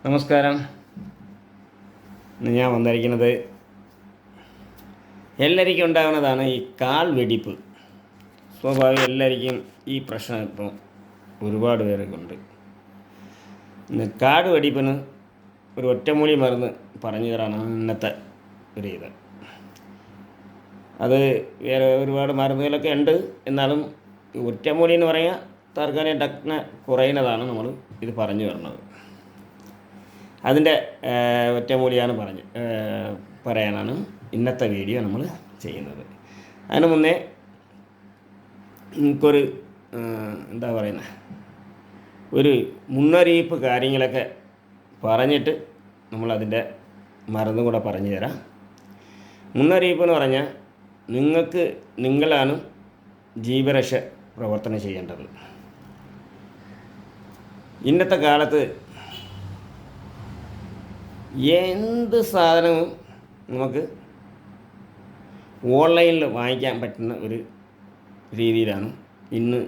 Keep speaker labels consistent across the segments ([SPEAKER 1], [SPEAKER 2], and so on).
[SPEAKER 1] നമസ്കാരം. ഇന്ന് ഞാൻ വന്നിരിക്കുന്നത് എല്ലാവർക്കും ഉണ്ടാകുന്നതാണ് ഈ കാൽ വെടിപ്പ്. സ്വാഭാവികം എല്ലാവർക്കും ഈ പ്രശ്നം ഇപ്പോൾ ഒരുപാട് പേരൊക്കെ ഉണ്ട്. ഇന്ന് കാട് വെടിപ്പിന് ഒരു ഒറ്റമൂലി മരുന്ന് പറഞ്ഞു തരാനാണ് ഇന്നത്തെ ഒരു ഇത്. അത് വേറെ ഒരുപാട് മരുന്നുകളൊക്കെ ഉണ്ട്, എന്നാലും ഒറ്റമൂലി എന്ന് പറയാൻ തൽക്കാലം ടക്ന കുറയുന്നതാണ് നമ്മൾ ഇത് പറഞ്ഞു തരുന്നത്. അതിൻ്റെ ഒറ്റമൂലിയാണ് പറയാനാണ് ഇന്നത്തെ വീഡിയോ നമ്മൾ ചെയ്യുന്നത്. അതിന് മുന്നേ നമുക്കൊരു എന്താ പറയുന്നത്, ഒരു മുന്നറിയിപ്പ് കാര്യങ്ങളൊക്കെ പറഞ്ഞിട്ട് നമ്മളതിൻ്റെ മരുന്നും കൂടെ പറഞ്ഞു തരാം. മുന്നറിയിപ്പ് എന്ന് പറഞ്ഞാൽ നിങ്ങളാണ് ജീവരക്ഷ പ്രവർത്തനം ചെയ്യേണ്ടത്. ഇന്നത്തെ കാലത്ത് എന്ത് സാധനവും നമുക്ക് ഓൺലൈനിൽ വാങ്ങിക്കാൻ പറ്റുന്ന ഒരു രീതിയിലാണ് ഇന്ന്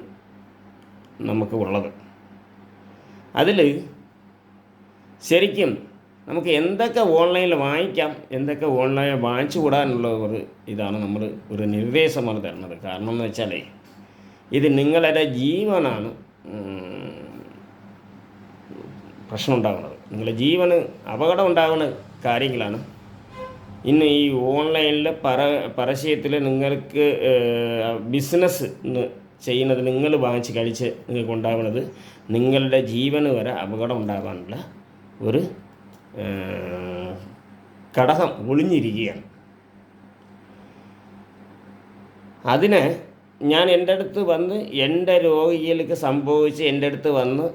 [SPEAKER 1] നമുക്ക് ഉള്ളത്. അതിൽ ശരിക്കും നമുക്ക് എന്തൊക്കെ ഓൺലൈനിൽ വാങ്ങിക്കാം, എന്തൊക്കെ ഓൺലൈനിൽ വാങ്ങിച്ചു കൂടാനുള്ള ഒരു ഇതാണ് നമ്മൾ ഒരു നിർദ്ദേശമാണ് തരുന്നത്. കാരണം എന്ന് വെച്ചാൽ ഇത് നിങ്ങളുടെ ജീവനാണ് പ്രശ്നം ഉണ്ടാകുന്നത്. നിങ്ങളുടെ ജീവന് അപകടം ഉണ്ടാകുന്ന കാര്യങ്ങളാണ് ഇന്ന് ഈ ഓൺലൈനിൽ പരസ്യത്തിൽ നിങ്ങൾക്ക് ബിസിനസ് ചെയ്യുന്നത്, നിങ്ങൾ വാങ്ങിച്ച് കഴിച്ച് നിങ്ങൾക്ക് ഉണ്ടാകുന്നത് നിങ്ങളുടെ ജീവന് വരെ അപകടം ഉണ്ടാകാനുള്ള ഒരു ഘടകം ഒളിഞ്ഞിരിക്കുകയാണ്. അതിന് ഞാൻ എൻ്റെ അടുത്ത് വന്ന് എൻ്റെ രോഗികൾക്ക് സംഭവിച്ച് എൻ്റെ അടുത്ത് വന്ന്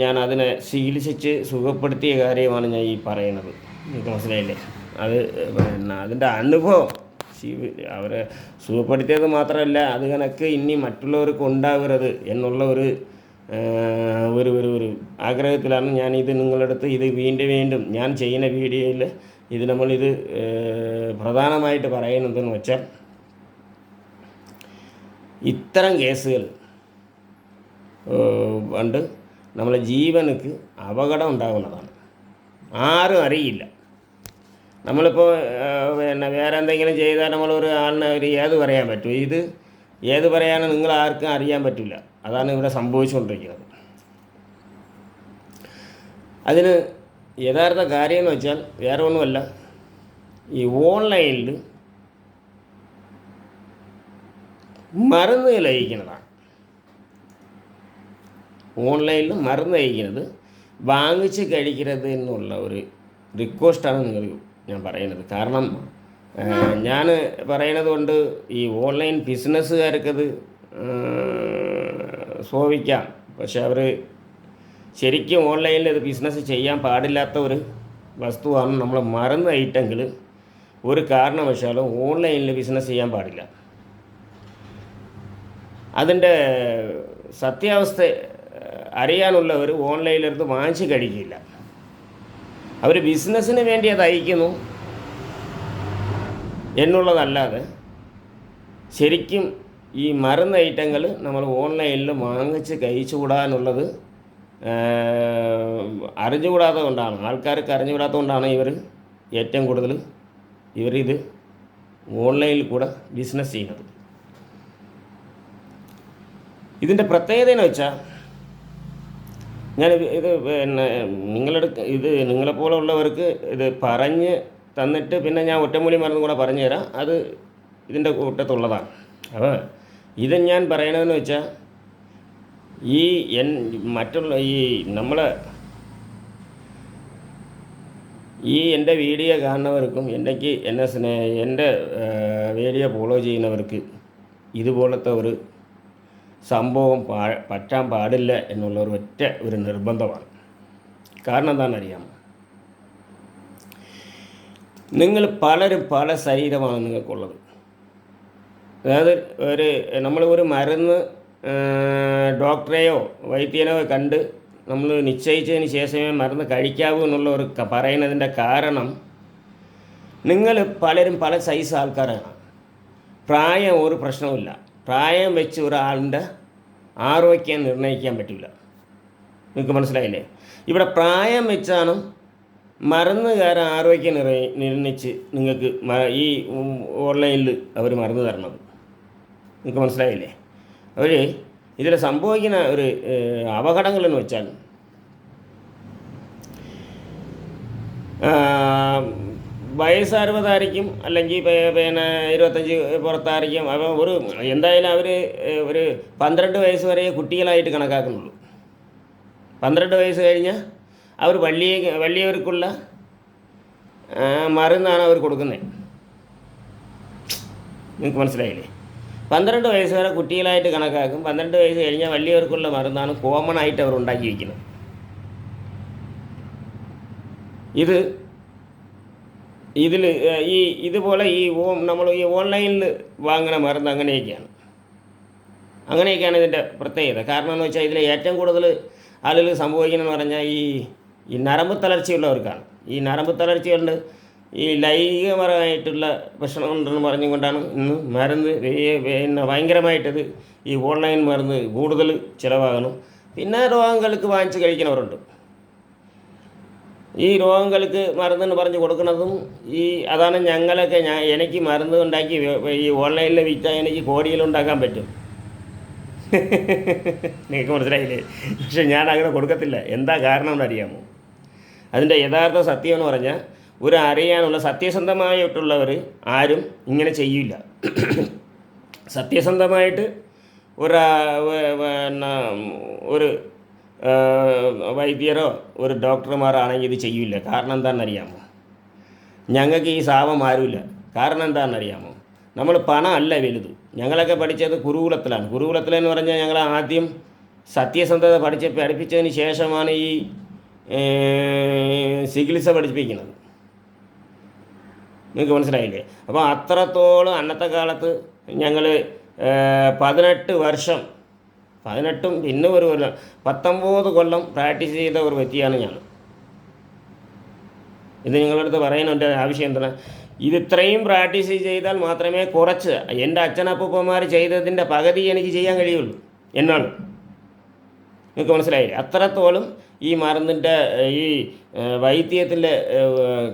[SPEAKER 1] ഞാൻ അതിനെ ചികിത്സിച്ച് സുഖപ്പെടുത്തിയ കാര്യമാണ് ഞാൻ ഈ പറയുന്നത്. നിങ്ങൾക്ക് മനസ്സിലായില്ലേ? അത് പിന്നെ അതിൻ്റെ അനുഭവം അവരെ സുഖപ്പെടുത്തിയത് മാത്രമല്ല, അത് കണക്ക് ഇനി മറ്റുള്ളവർക്ക് ഉണ്ടാകരുത് എന്നുള്ള ഒരു ഒരു ഒരു ഒരു ആഗ്രഹത്തിലാണ് ഞാനിത് നിങ്ങളടുത്ത് ഇത് വീണ്ടും ഞാൻ ചെയ്യുന്ന വീഡിയോയിൽ ഇത് നമ്മളിത് പ്രധാനമായിട്ട് പറയുന്നതെന്ന് വെച്ചാൽ, ഇത്തരം കേസുകൾ പണ്ട് നമ്മളെ ജീവനക്ക് അപകടം ഉണ്ടാകുന്നതാണ്. ആരും അറിയില്ല. നമ്മളിപ്പോൾ പിന്നെ വേറെ എന്തെങ്കിലും ചെയ്താൽ നമ്മളൊരു ആളിനെ ഏത് പറയാൻ പറ്റും? ഇത് ഏത് പറയാനും നിങ്ങൾ ആർക്കും അറിയാൻ പറ്റില്ല. അതാണ് ഇവിടെ സംഭവിച്ചുകൊണ്ടിരിക്കുന്നത്. അതിന് യഥാർത്ഥ കാര്യം എന്ന് വെച്ചാൽ വേറെ ഒന്നുമല്ല, ഈ ഓൺലൈനിൽ മരുന്ന് ലയിക്കുന്നതാണ്. ഓൺലൈനിൽ മരുന്ന് കഴിക്കുന്നത് വാങ്ങിച്ച് കഴിക്കരുത് എന്നുള്ള ഒരു റിക്വസ്റ്റാണ് ഞാൻ പറയുന്നത്. കാരണം ഞാൻ പറയുന്നത് കൊണ്ട് ഈ ഓൺലൈൻ ബിസിനസ്സുകാർക്കത് സ്വാഭിക്കാം. പക്ഷെ അവർ ശരിക്കും ഓൺലൈനിൽ ഇത് ബിസിനസ് ചെയ്യാൻ പാടില്ലാത്ത ഒരു വസ്തുവാണ് നമ്മൾ മരുന്ന് ഐറ്റങ്ങൾ. ഒരു കാരണവശാലും ഓൺലൈനിൽ ബിസിനസ് ചെയ്യാൻ പാടില്ല. അതിൻ്റെ സത്യാവസ്ഥ അറിയാനുള്ളവർ ഓൺലൈനിലെടുത്ത് വാങ്ങിച്ച് കഴിക്കില്ല. അവർ ബിസിനസ്സിന് വേണ്ടി അത് അയക്കുന്നു എന്നുള്ളതല്ലാതെ ശരിക്കും ഈ മരുന്ന് ഐറ്റങ്ങൾ നമ്മൾ ഓൺലൈനിൽ വാങ്ങിച്ച് കഴിച്ചുകൂടാനുള്ളത് അറിഞ്ഞുകൂടാത്തത് കൊണ്ടാണ്, ആൾക്കാർക്ക് അറിഞ്ഞുകൂടാത്തത് കൊണ്ടാണ് ഏറ്റവും കൂടുതൽ ഇവരിത് ഓൺലൈനിൽ കൂടെ ബിസിനസ് ചെയ്യുന്നത്. ഇതിൻ്റെ പ്രത്യേകത എന്ന് വെച്ചാൽ, ഞാൻ ഇത് പിന്നെ നിങ്ങളെപ്പോലെ ഉള്ളവർക്ക് ഇത് പറഞ്ഞ് തന്നിട്ട് പിന്നെ ഞാൻ ഒറ്റമൂലി മരുന്ന് കൂടെ പറഞ്ഞു തരാം. അത് ഇതിൻ്റെ കൂട്ടത്തുള്ളതാണ്. അപ്പോൾ ഇത് ഞാൻ പറയണതെന്ന് വെച്ചാൽ, മറ്റുള്ള എൻ്റെ വീഡിയോ കാണുന്നവർക്കും എൻ്റെ വീഡിയോ ഫോളോ ചെയ്യുന്നവർക്ക് ഇതുപോലത്തെ ഒരു സംഭവം പറ്റാൻ പാടില്ല എന്നുള്ള ഒരു നിർബന്ധമാണ്. കാരണം എന്താണെന്നറിയാമോ? നിങ്ങൾ പലരും പല ശരീരമാണ് നിങ്ങൾക്കുള്ളത്. അതായത് നമ്മൾ ഒരു മരുന്ന് ഡോക്ടറെയോ വൈദ്യനെയോ കണ്ട് നമ്മൾ നിശ്ചയിച്ചതിന് ശേഷമേ മരുന്ന് കഴിക്കാവൂ എന്നുള്ള പറയുന്നതിൻ്റെ കാരണം, നിങ്ങൾ പലരും പല സൈസ് ആൾക്കാരാണ്. പ്രായം ഒരു പ്രശ്നവുമില്ല. പ്രായം വെച്ച് ഒരാളിൻ്റെ ആരോഗ്യം നിർണ്ണയിക്കാൻ പറ്റില്ല. നിങ്ങൾക്ക് മനസ്സിലായില്ലേ? ഇവിടെ പ്രായം വെച്ചാണ് മരുന്നുകാരൻ ആരോഗ്യം നിർണയിച്ച് നിങ്ങൾക്ക് ഈ ഓൺലൈനിൽ അവർ മരുന്ന് തരണത്. നിങ്ങൾക്ക് മനസ്സിലായില്ലേ? അവർ ഇതിൽ സംഭവിക്കുന്ന ഒരു അപകടങ്ങളെന്ന് വെച്ചാൽ വയസ്സ് 60 അല്ലെങ്കിൽ പിന്നെ 25 പുറത്തായിരിക്കും. അപ്പം എന്തായാലും അവർ ഒരു 12 വയസ്സ് വരെ കുട്ടികളായിട്ട് കണക്കാക്കുന്നുള്ളൂ. 12 വയസ്സ് കഴിഞ്ഞാൽ അവർ വലിയവർക്കുള്ള മരുന്നാണ് അവർ കൊടുക്കുന്നത്. നിങ്ങൾക്ക് മനസ്സിലായില്ലേ? 12 വയസ്സ് വരെ കുട്ടികളായിട്ട് കണക്കാക്കും. 12 വയസ്സ് കഴിഞ്ഞാൽ വലിയവർക്കുള്ള മരുന്നാണ് കോമൺ ആയിട്ട് അവർ ഉണ്ടാക്കി വയ്ക്കുന്നത്. ഇതുപോലെ നമ്മൾ ഈ ഓൺലൈനിൽ വാങ്ങുന്ന മരുന്ന് അങ്ങനെയൊക്കെയാണ് ഇതിൻ്റെ പ്രത്യേകത. കാരണം എന്ന് വെച്ചാൽ ഇതിൽ ഏറ്റവും കൂടുതൽ ആളുകൾ സംഭവിക്കുന്നതെന്ന് പറഞ്ഞാൽ ഈ നരമ്പ് തളർച്ചയുള്ളവർക്കാണ്. ഈ നരമ്പ് തളർച്ചയുണ്ട്, ഈ ലൈംഗികപരമായിട്ടുള്ള പ്രശ്നമുണ്ടെന്ന് പറഞ്ഞുകൊണ്ടാണ് ഇന്ന് മരുന്ന് പിന്നെ ഭയങ്കരമായിട്ടത് ഈ ഓൺലൈൻ മരുന്ന് കൂടുതൽ ചിലവാകണം. പിന്നെ രോഗങ്ങൾക്ക് വാങ്ങിച്ച് കഴിക്കുന്നവരുണ്ട്. ഈ രോഗങ്ങൾക്ക് മരുന്നെന്ന് പറഞ്ഞ് കൊടുക്കുന്നതും അതാണ് എനിക്ക് മരുന്ന് ഉണ്ടാക്കി ഈ ഓൺലൈനിൽ വിറ്റാൽ എനിക്ക് കോടിയിലുണ്ടാക്കാൻ പറ്റും. നിങ്ങൾക്ക് മനസ്സിലായില്ലേ? പക്ഷെ ഞാൻ അങ്ങനെ കൊടുക്കത്തില്ല. എന്താ കാരണം എന്നറിയാമോ? അതിൻ്റെ യഥാർത്ഥ സത്യം എന്ന് പറഞ്ഞാൽ അറിയാനുള്ള സത്യസന്ധമായിട്ടുള്ളവർ ആരും ഇങ്ങനെ ചെയ്യില്ല. സത്യസന്ധമായിട്ട് ഒരു വൈദ്യരോ ഒരു ഡോക്ടർമാരോ ആണെങ്കിൽ ഇത് ചെയ്യില്ല. കാരണം എന്താണെന്നറിയാമോ? ഞങ്ങൾക്ക് ഈ ശാപം ആരുമില്ല. കാരണം എന്താണെന്നറിയാമോ? നമ്മൾ പണം അല്ല വലുത്. ഞങ്ങളൊക്കെ പഠിച്ചത് ഗുരുകുലത്തിലാണ്. ഗുരുകുലത്തിലെന്ന് പറഞ്ഞാൽ ഞങ്ങൾ ആദ്യം സത്യസന്ധത പഠിപ്പിച്ചതിന് ശേഷമാണ് ഈ ചികിത്സ പഠിപ്പിക്കുന്നത്. നിങ്ങൾക്ക് മനസ്സിലായില്ലേ? അപ്പോൾ അത്രത്തോളം അന്നത്തെ കാലത്ത് ഞങ്ങൾ 18 വർഷം 18 പിന്നെ ഒരു 19 കൊല്ലം പ്രാക്ടീസ് ചെയ്ത ഒരു വ്യക്തിയാണ് ഞാൻ. ഇത് നിങ്ങളടുത്ത് പറയുന്നതിൻ്റെ ആവശ്യം എന്താണ്? ഇത്രയും പ്രാക്ടീസ് ചെയ്താൽ മാത്രമേ കുറച്ച് എൻ്റെ അച്ഛനപ്പൂപ്പന്മാർ ചെയ്തതിൻ്റെ പകുതി എനിക്ക് ചെയ്യാൻ കഴിയുള്ളൂ എന്നാണ്. നിങ്ങൾക്ക് മനസ്സിലായില്ലേ? അത്രത്തോളം ഈ മരുന്നിൻ്റെ ഈ വൈദ്യത്തിൻ്റെ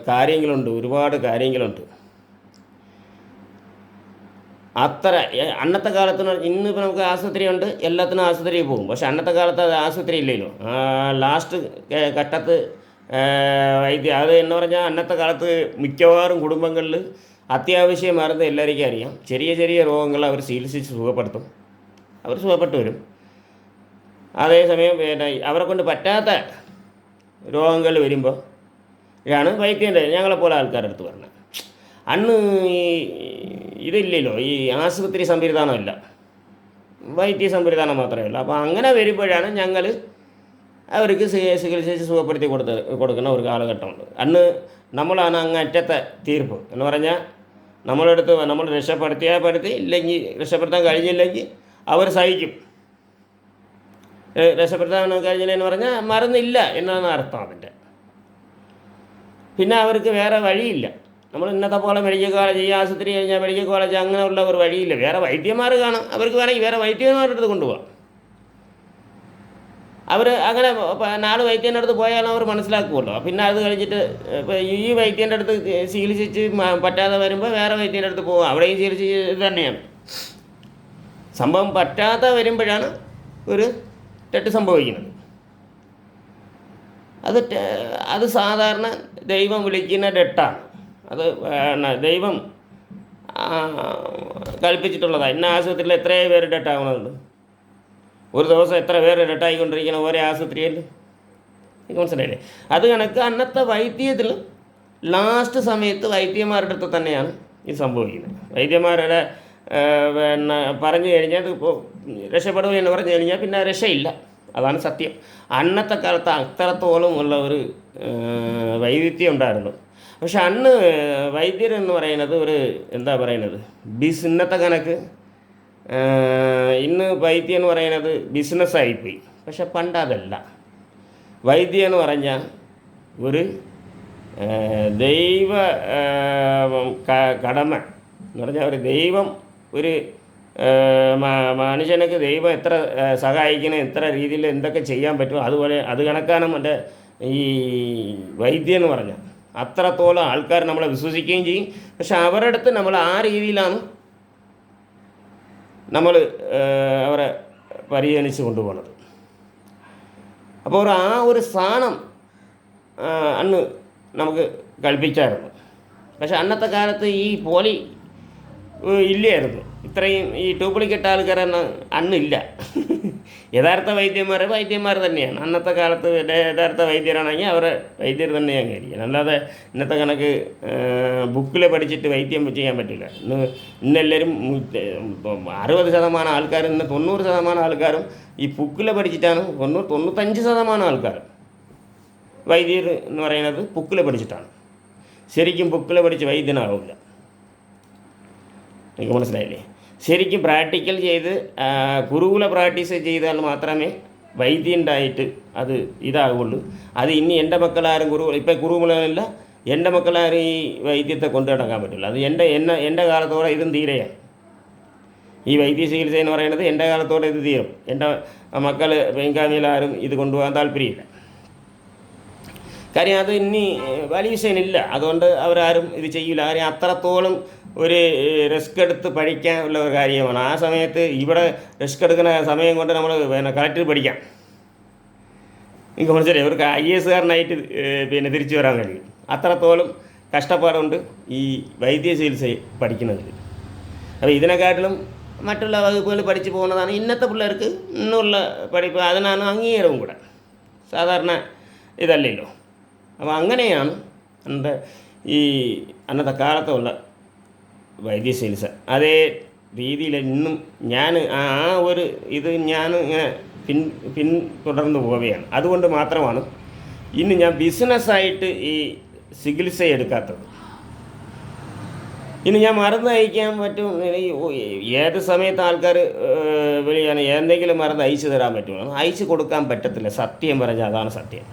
[SPEAKER 1] കാര്യങ്ങളുണ്ട്, ഒരുപാട് കാര്യങ്ങളുണ്ട്. അന്നത്തെ കാലത്ത് ഇന്നിപ്പോൾ നമുക്ക് ആശുപത്രിയുണ്ട്, എല്ലാത്തിനും ആശുപത്രിയിൽ പോകും. പക്ഷെ അന്നത്തെ കാലത്ത് അത് ആശുപത്രി ഇല്ലല്ലോ. ലാസ്റ്റ് ഘട്ടത്ത് അത് എന്ന് പറഞ്ഞാൽ അന്നത്തെ കാലത്ത് മിക്കവാറും കുടുംബങ്ങളിൽ അത്യാവശ്യം മരുന്ന് എല്ലാവർക്കും അറിയാം. ചെറിയ ചെറിയ രോഗങ്ങൾ അവർ ചികിത്സിച്ച് അവർ സുഖപ്പെട്ടു വരും. അതേസമയം പിന്നെ അവരെ കൊണ്ട് പറ്റാത്ത രോഗങ്ങൾ വരുമ്പോൾ ആണ് വൈദ്യൻ്റെ ഞങ്ങളെപ്പോലെ ആൾക്കാരുടെ അടുത്ത് പറഞ്ഞത്. അന്ന് ഇതില്ലല്ലോ, ഈ ആശുപത്രി സംവിധാനമല്ല, വൈദ്യ സംവിധാനം മാത്രമേ ഉള്ളൂ. അപ്പോൾ അങ്ങനെ വരുമ്പോഴാണ് ഞങ്ങൾ അവർക്ക് ചികിത്സിച്ച് സുഖപ്പെടുത്തി കൊടുക്കുന്ന ഒരു കാലഘട്ടമുണ്ട്. അന്ന് നമ്മളാണ് അങ്ങറ്റത്തെ തീർപ്പ് എന്ന് പറഞ്ഞാൽ നമ്മൾ രക്ഷപ്പെടുത്തി ഇല്ലെങ്കിൽ രക്ഷപ്പെടുത്താൻ കഴിഞ്ഞില്ലെങ്കിൽ അവർ സഹിക്കും. രക്ഷപ്പെടുത്താൻ കഴിഞ്ഞില്ലെന്ന് പറഞ്ഞാൽ മരുന്നില്ല എന്നാണ് അർത്ഥം അതിൻ്റെ. പിന്നെ അവർക്ക് വേറെ വഴിയില്ല. നമ്മൾ ഇന്നത്തെ പോലെ മെഡിക്കൽ കോളേജ്, ഈ ആശുപത്രി കഴിഞ്ഞാൽ മെഡിക്കൽ കോളേജ് അങ്ങനെയുള്ള ഒരു വഴിയില്ല. വേറെ വൈദ്യന്മാർ കാണാം, അവർക്ക് വേണമെങ്കിൽ വേറെ വൈദ്യന്മാരുടെ അടുത്ത് കൊണ്ടുപോകാം. അവർ അങ്ങനെ 4 വൈദ്യൻ്റെ അടുത്ത് പോയാലും അവർ മനസ്സിലാക്കുമല്ലോ. പിന്നെ അത് കഴിഞ്ഞിട്ട് ഇപ്പോൾ ഈ വൈദ്യൻ്റെ അടുത്ത് ചികിത്സിച്ച് പറ്റാതെ വരുമ്പോൾ വേറെ വൈദ്യൻ്റെ അടുത്ത് പോകുക, അവിടെയും ചികിത്സിച്ച് ഇത് തന്നെയാണ് സംഭവം. പറ്റാതെ വരുമ്പോഴാണ് ഒരു തെറ്റ് സംഭവിക്കുന്നത്. അത് സാധാരണ ദൈവം വിളിക്കുന്ന ഡെട്ടാണ്. അത് ദൈവം കൽപ്പിച്ചിട്ടുള്ളതാണ്. ഇന്ന ആശുപത്രിയിൽ എത്രയോ പേര് ഡെട്ടാകുന്നുണ്ട്. ഒരു ദിവസം എത്ര പേര് ഡെട്ടായിക്കൊണ്ടിരിക്കണം ഒരേ ആശുപത്രിയിൽ. മനസ്സിലായില്ലേ? അത് കണക്ക് അന്നത്തെ വൈദ്യത്തിൽ ലാസ്റ്റ് സമയത്ത് വൈദ്യന്മാരുടെ അടുത്ത് തന്നെയാണ് ഇത് സംഭവിക്കുന്നത്. വൈദ്യന്മാരുടെ പിന്നെ പറഞ്ഞു കഴിഞ്ഞാൽ ഇപ്പോൾ രക്ഷപ്പെടുക എന്ന് പറഞ്ഞു കഴിഞ്ഞാൽ പിന്നെ രക്ഷയില്ല. അതാണ് സത്യം. അന്നത്തെ കാലത്ത് അത്രത്തോളം ഉള്ള ഒരു വൈവിധ്യം ഉണ്ടായിരുന്നു. പക്ഷെ അന്ന് വൈദ്യരെന്ന് പറയുന്നത് എന്താ പറയുന്നത്, ഇന്നത്തെ കണക്ക് ഇന്ന് വൈദ്യം എന്ന് പറയുന്നത് ബിസിനസ്സായിപ്പോയി. പക്ഷെ പണ്ടതല്ല. വൈദ്യം എന്ന് പറഞ്ഞാൽ ഒരു ദൈവ കടമ എന്ന് പറഞ്ഞാൽ ഒരു ദൈവം ഒരു മനുഷ്യനക്ക് ദൈവം എത്ര സഹായിക്കണം, എത്ര രീതിയിൽ എന്തൊക്കെ ചെയ്യാൻ പറ്റുമോ അതുപോലെ അത് കണക്കാണ് ഈ വൈദ്യം എന്ന് പറഞ്ഞാൽ. അത്രത്തോളം ആൾക്കാർ നമ്മളെ വിശ്വസിക്കുകയും ചെയ്യും. പക്ഷെ അവരുടെ അടുത്ത് നമ്മൾ ആ രീതിയിലാണ് നമ്മൾ അവരെ പരിഗണിച്ച് കൊണ്ടുപോകുന്നത്. അപ്പോൾ ആ ഒരു സ്ഥാനം അന്ന് നമുക്ക് കൽപ്പിച്ചായിരുന്നു. പക്ഷെ അന്നത്തെ കാലത്ത് ഈ പോലി ഇല്ലായിരുന്നു. ഇത്രയും ഈ ഡ്യൂപ്ലിക്കേറ്റ് ആൾക്കാരൊന്നും അന്നില്ല. യഥാർത്ഥ വൈദ്യന്മാർ തന്നെയാണ് അന്നത്തെ കാലത്ത്. യഥാർത്ഥ വൈദ്യരാണെങ്കിൽ അവരെ വൈദ്യർ തന്നെ അംഗീകരിക്കണം. അല്ലാതെ ഇന്നത്തെ കണക്ക് ബുക്കിൽ പഠിച്ചിട്ട് വൈദ്യം ചെയ്യാൻ പറ്റില്ല. ഇന്നെല്ലാവരും 60% ആൾക്കാരും, ഇന്ന് 90% ആൾക്കാരും ഈ ബുക്കിൽ പഠിച്ചിട്ടാണ്. 95% ആൾക്കാരും വൈദ്യർ എന്ന് പറയുന്നത് ബുക്കിൽ പഠിച്ചിട്ടാണ്. ശരിക്കും ബുക്കിൽ പഠിച്ച് വൈദ്യനാവില്ല. നിങ്ങൾക്ക് മനസ്സിലായില്ലേ? ശരിക്കും പ്രാക്ടിക്കൽ ചെയ്ത് ഗുരുകുല പ്രാക്ടീസ് ചെയ്താൽ മാത്രമേ വൈദ്യണ്ടായിട്ട് അത് ഇതാകുള്ളൂ. അത് ഇനി എൻ്റെ മക്കളാരും ഇപ്പം ഗുരുകുലമില്ല, എൻ്റെ മക്കളാരും ഈ വൈദ്യത്തെ കൊണ്ടു നടക്കാൻ പറ്റില്ല. അത് എൻ്റെ കാലത്തോടെ ഇതും തീരെയാണ്. ഈ വൈദ്യ ചികിത്സ എന്ന് പറയുന്നത് എൻ്റെ കാലത്തോടെ ഇത് തീരും. എൻ്റെ മക്കൾ ബംഗാളിയിലാരും ഇത് കൊണ്ടുപോകാൻ താല്പര്യമില്ല. കാര്യം അത് ഇനി വാല്യൂഷനില്ല. അതുകൊണ്ട് അവരാരും ഇത് ചെയ്യില്ല. കാര്യം അത്രത്തോളം ഒരു റിസ്ക് എടുത്ത് പഠിക്കാനുള്ള ഒരു കാര്യമാണ്. ആ സമയത്ത് ഇവിടെ റിസ്ക് എടുക്കുന്ന സമയം കൊണ്ട് നമ്മൾ കളക്ടർ പഠിക്കാം. നിങ്ങൾക്ക് മനസ്സിലായി? അവർക്ക് IAS കാരനായിട്ട് തിരിച്ചു വരാൻ കഴിയും. അത്രത്തോളം കഷ്ടപ്പാടുണ്ട് ഈ വൈദ്യ ചികിത്സ പഠിക്കുന്നതിൽ. അപ്പോൾ ഇതിനെക്കാട്ടിലും മറ്റുള്ള വകുപ്പുകൾ പഠിച്ചു പോകുന്നതാണ് ഇന്നത്തെ പിള്ളേർക്ക് ഇന്നുള്ള പഠിപ്പ്. അതിനാണ് അംഗീകാരവും കൂടെ. സാധാരണ ഇതല്ലല്ലോ. അപ്പോൾ അങ്ങനെയാണ് അന്നത്തെ കാലത്തുള്ള വൈദ്യ ചികിത്സ. അതേ രീതിയിൽ ഇന്നും ഞാൻ ഒരു ഇത് ഞാൻ ഇങ്ങനെ പിന്തുടർന്ന് പോവുകയാണ്. അതുകൊണ്ട് മാത്രമാണ് ഇന്ന് ഞാൻ ബിസിനസ്സായിട്ട് ഈ ചികിത്സ എടുക്കാത്തത്. ഇനി ഞാൻ മരുന്ന് അയക്കാൻ പറ്റും. ഏത് സമയത്ത് ആൾക്കാർ വിളിയാണ് എന്തെങ്കിലും മരുന്ന് അയച്ചു തരാൻ പറ്റുമോ? അയച്ചു കൊടുക്കാൻ പറ്റത്തില്ല. സത്യം പറഞ്ഞാൽ അതാണ് സത്യം.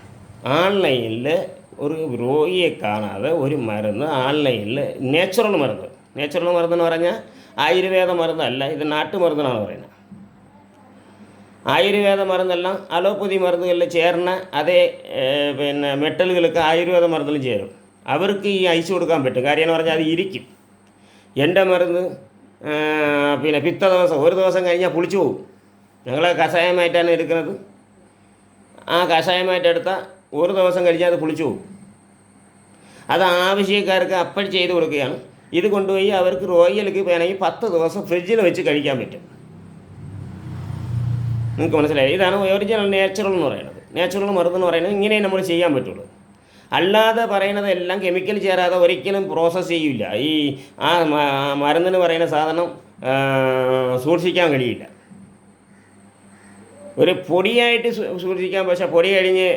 [SPEAKER 1] ഓൺലൈനിൽ ഒരു രോഗിയെ കാണാതെ ഒരു മരുന്ന് ഓൺലൈനിൽ നാച്ചുറൽ മരുന്ന് പറഞ്ഞാൽ ആയുർവേദ മരുന്നല്ല, ഇത് നാട്ടുമരുന്നാണ് പറയുന്നത്. ആയുർവേദ മരുന്നെല്ലാം അലോപ്പതി മരുന്നുകളിൽ ചേർന്ന അതേ മെറ്റലുകൾക്ക് ആയുർവേദ മരുന്നിലും ചേരും. അവർക്ക് ഈ അയച്ചു കൊടുക്കാൻ പറ്റും. കാര്യം എന്ന് പറഞ്ഞാൽ അത് ഇരിക്കും. എൻ്റെ മരുന്ന് പിത്ത ദിവസം ഒരു ദിവസം കഴിഞ്ഞാൽ പുളിച്ചു പോകും. ഞങ്ങൾ കഷായമായിട്ടാണ് എടുക്കുന്നത്. ആ കഷായമായിട്ട് എടുത്താൽ ഒരു ദിവസം കഴിഞ്ഞാൽ അത് പുളിച്ചു പോകും. അത് ആവശ്യക്കാർക്ക് അപ്പോൾ ചെയ്ത് കൊടുക്കുകയാണ്. ഇത് കൊണ്ടുപോയി അവർക്ക് രോഗികൾക്ക് വേണമെങ്കിൽ 10 ദിവസം ഫ്രിഡ്ജിൽ വെച്ച് കഴിക്കാൻ പറ്റും. നിങ്ങൾക്ക് മനസ്സിലായി? ഇതാണ് ഒറിജിനൽ നാച്ചുറൽ എന്ന് പറയുന്നത്. നാച്ചുറൽ മരുന്ന് പറയുന്നത് ഇങ്ങനെ നമ്മൾ ചെയ്യാൻ പറ്റുള്ളൂ. അല്ലാതെ പറയുന്നത് എല്ലാം കെമിക്കൽ ചേരാതെ ഒരിക്കലും പ്രോസസ്സ് ചെയ്യില്ല. ഈ മരുന്നിന് പറയുന്ന സാധനം സൂക്ഷിക്കാൻ കഴിയില്ല. ഒരു പൊടിയായിട്ട് സൂക്ഷിക്കാൻ, പക്ഷേ പൊടി കഴിഞ്ഞ്